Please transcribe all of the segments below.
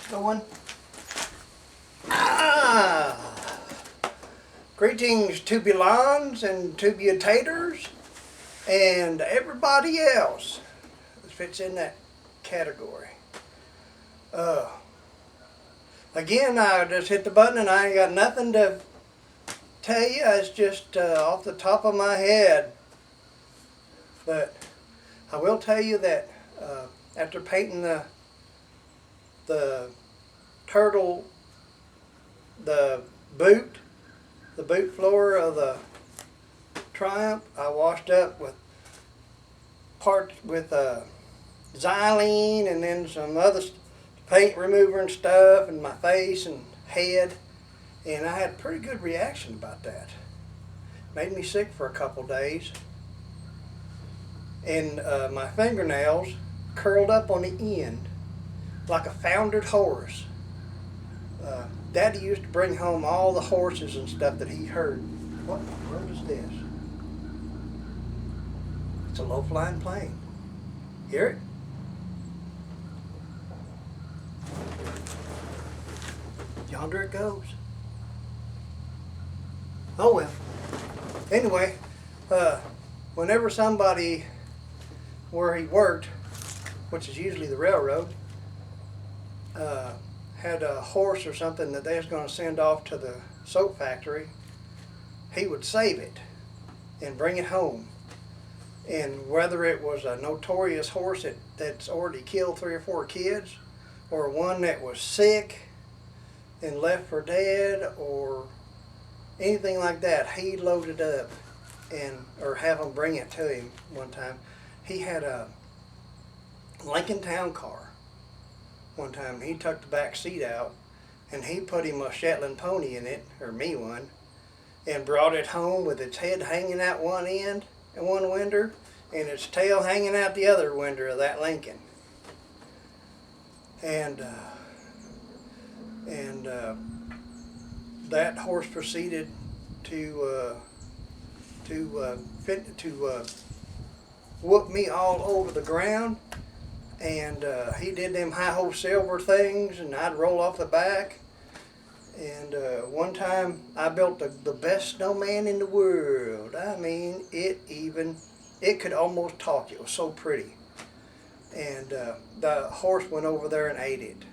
going. Ah, greetings tubulons and tubutators and everybody else that fits in that category. Again, I just hit the button and I ain't got nothing to tell you. It's just off the top of my head. But I will tell you that after painting the turtle, the boot floor of the Triumph, I washed up with xylene and then some other paint remover and stuff, and my face and head, and I had a pretty good reaction about that. Made me sick for a couple days, and my fingernails curled up on the end like a foundered horse. Daddy used to bring home all the horses and stuff that he heard. What in the world is this? It's a low-flying plane. Hear it? Yonder it goes. Oh well. Anyway, whenever somebody where he worked, which is usually the railroad, had a horse or something that they was going to send off to the soap factory, he would save it and bring it home. And whether it was a notorious horse that's already killed 3 or 4 kids, or one that was sick and left for dead, or anything like that, he loaded up or have them bring it to him. One time he had a Lincoln Town car. One time he took the back seat out and he put him a Shetland pony in it, or me one, and brought it home with its head hanging out one end and one winder and its tail hanging out the other winder of that Lincoln. And that horse proceeded to whoop me all over the ground, and he did them high-ho silver things, and I'd roll off the back. And one time I built the best snowman in the world. I mean, it could almost talk. It was so pretty. And the horse went over there and ate it,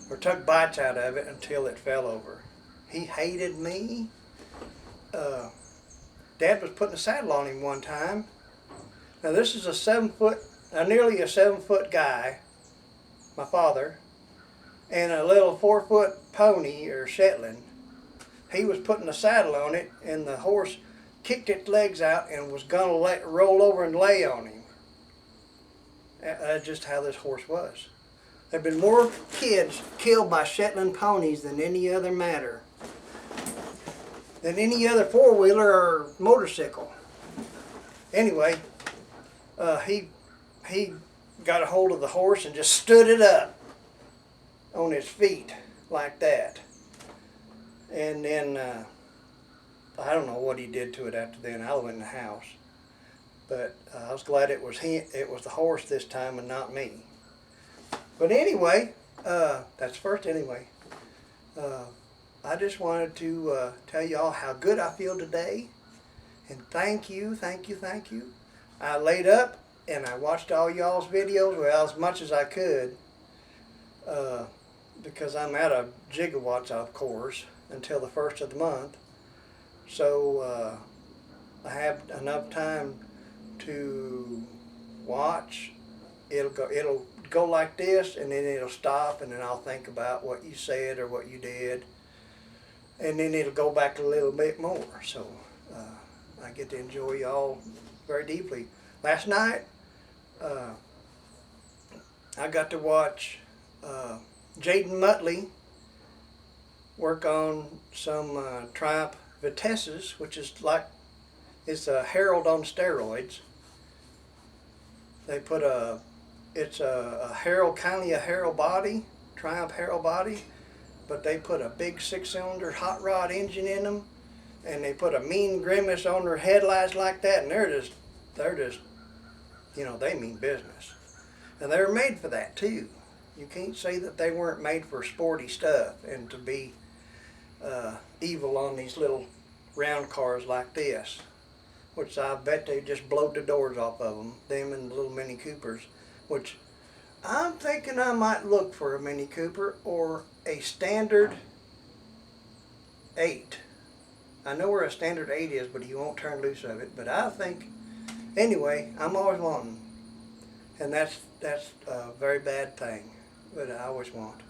or took bites out of it until it fell over. He hated me. Dad was putting a saddle on him one time. Now this is nearly a 7-foot guy, my father, and a little 4-foot pony or Shetland. He was putting a saddle on it, and the horse kicked its legs out and was gonna roll over and lay on him. That's just how this horse was. There have been more kids killed by Shetland ponies than any other matter, than any other 4-wheeler or motorcycle. Anyway, he got a hold of the horse and just stood it up on his feet like that. And then I don't know what he did to it after then. I went in the house, but I was glad it was the horse this time and not me. But anyway, that's first anyway. I just wanted to tell y'all how good I feel today, and thank you. I laid up and I watched all y'all's videos, well, as much as I could, because I'm out of gigawatts, of course, until the first of the month. So I have enough time to watch. It'll go like this, and then it'll stop, and then I'll think about what you said or what you did, and then it'll go back a little bit more. So I get to enjoy y'all very deeply. Last night I got to watch Jaden Muttley work on some Triumph Vitesses, which is it's a Herald on steroids. They put it's a Herald, kindly a Herald body, Triumph Herald body, but they put a big 6-cylinder hot rod engine in them, and they put a mean grimace on their headlights like that, and they're just, they mean business. And they were made for that too. You can't say that they weren't made for sporty stuff and to be evil on these little round cars like this, which I bet they just blowed the doors off of them and the little Mini Coopers, which I'm thinking I might look for a Mini Cooper or a standard 8. I know where a standard 8 is, but you won't turn loose of it. But I think, anyway, I'm always wanting. And that's a very bad thing, but I always want.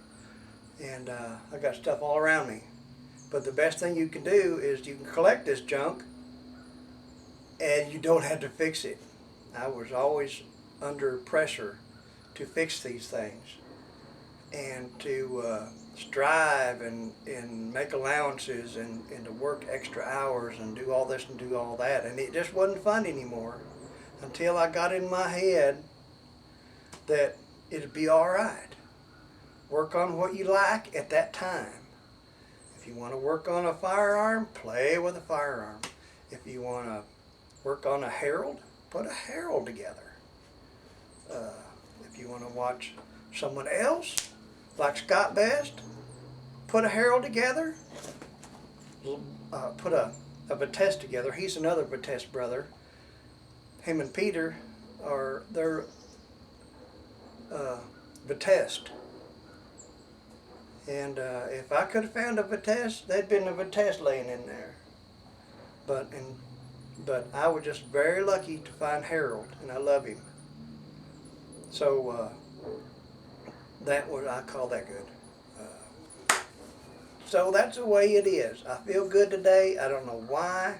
And I got stuff all around me. But the best thing you can do is you can collect this junk and you don't have to fix it. I was always under pressure to fix these things and to strive and make allowances and to work extra hours and do all this and do all that. And it just wasn't fun anymore until I got in my head that it'd be all right. Work on what you like at that time. If you want to work on a firearm, play with a firearm. If you want to work on a Herald, put a Herald together. If you want to watch someone else, like Scott Best, put a Herald together. Put a Vitesse together. He's another Vitesse brother. Him and Peter they're Vitesse. And if I could have found a Vitesse, there'd been a Vitesse laying in there. But I was just very lucky to find Harold, and I love him. So I call that good. So that's the way it is. I feel good today. I don't know why.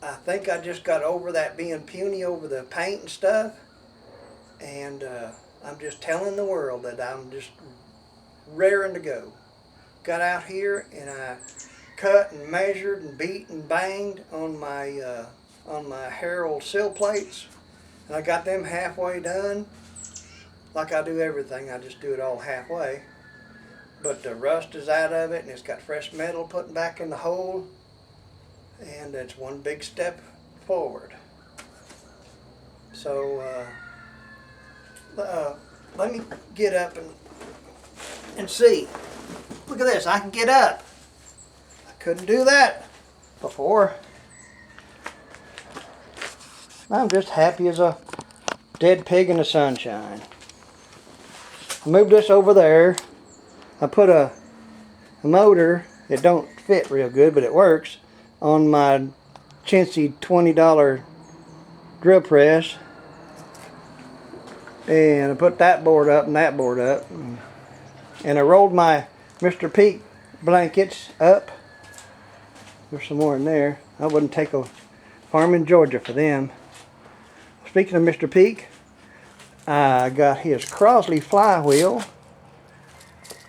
I think I just got over that being puny over the paint and stuff. And I'm just telling the world that I'm just raring to go. Got out here and I cut and measured and beat and banged on my Herald sill plates, and I got them halfway done. Like I do everything, I just do it all halfway. But the rust is out of it, and it's got fresh metal put back in the hole, and it's one big step forward. So let me get up and see. Look at this, I can get up. I couldn't do that before. I'm just happy as a dead pig in the sunshine. I moved this over there. I put a motor, it don't fit real good, but it works, on my chintzy $20 drill press. And I put that board up and that board up. And I rolled my Mr. Peak blankets up. There's some more in there. I wouldn't take a farm in Georgia for them. Speaking of Mr. Peak, I got his Crosley flywheel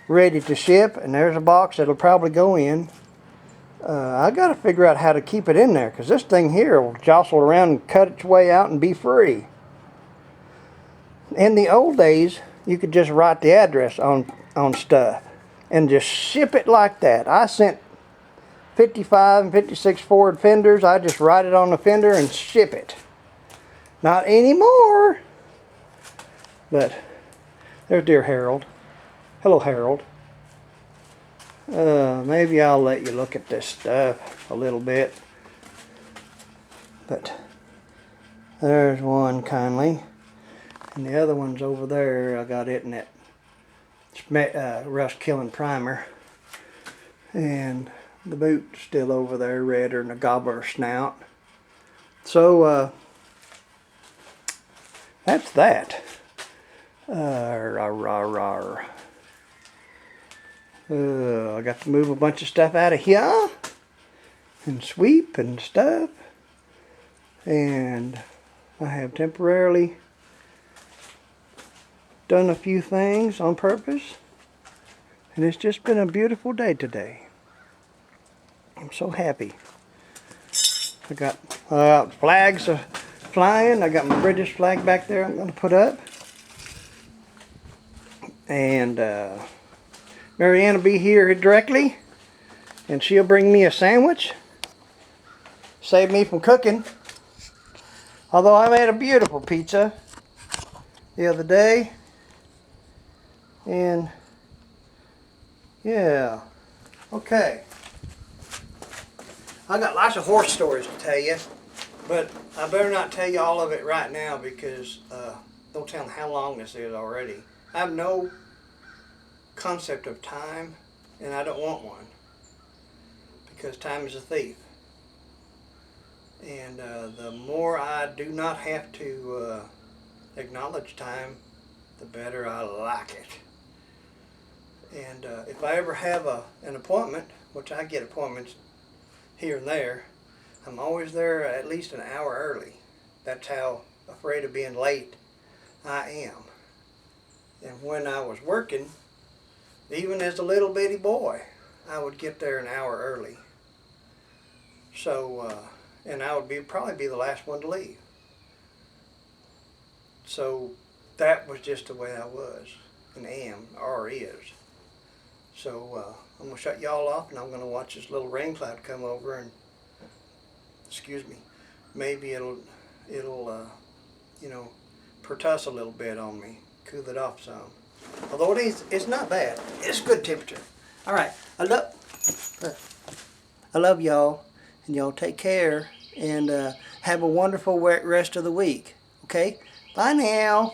ready to ship, and there's a box that'll probably go in. I got to figure out how to keep it in there, because this thing here will jostle around and cut its way out and be free. In the old days, you could just write the address on stuff and just ship it like that. I sent 55 and 56 Ford fenders. I just write it on the fender and ship it. Not anymore. But there's dear Harold. Hello, Harold. Maybe I'll let you look at this stuff a little bit. But there's one kindly. And the other one's over there. I got it in that rust killing primer. And the boot's still over there, redder than a gobbler snout. So that's that. I got to move a bunch of stuff out of here and sweep and stuff. And I have temporarily done a few things on purpose, and it's just been a beautiful day today. I'm so happy. I got flags flying. I got my British flag back there I'm going to put up. And Marianne will be here directly, and she'll bring me a sandwich. Save me from cooking. Although I made a beautiful pizza the other day. And yeah, okay. I got lots of horse stories to tell you, but I better not tell you all of it right now because don't tell them how long this is already. I have no concept of time, and I don't want one because time is a thief. And the more I do not have to acknowledge time, the better I like it. And if I ever have an appointment, which I get appointments here and there, I'm always there at least an hour early. That's how afraid of being late I am. And when I was working, even as a little bitty boy, I would get there an hour early. So, and I would probably be the last one to leave. So that was just the way I was, and am, or is. So I'm going to shut y'all off, and I'm going to watch this little rain cloud come over, and, excuse me, maybe it'll you know, pertuss a little bit on me, cool it off some. Although it's not bad. It's good temperature. All right, I love y'all, and y'all take care, and have a wonderful rest of the week. Okay, bye now.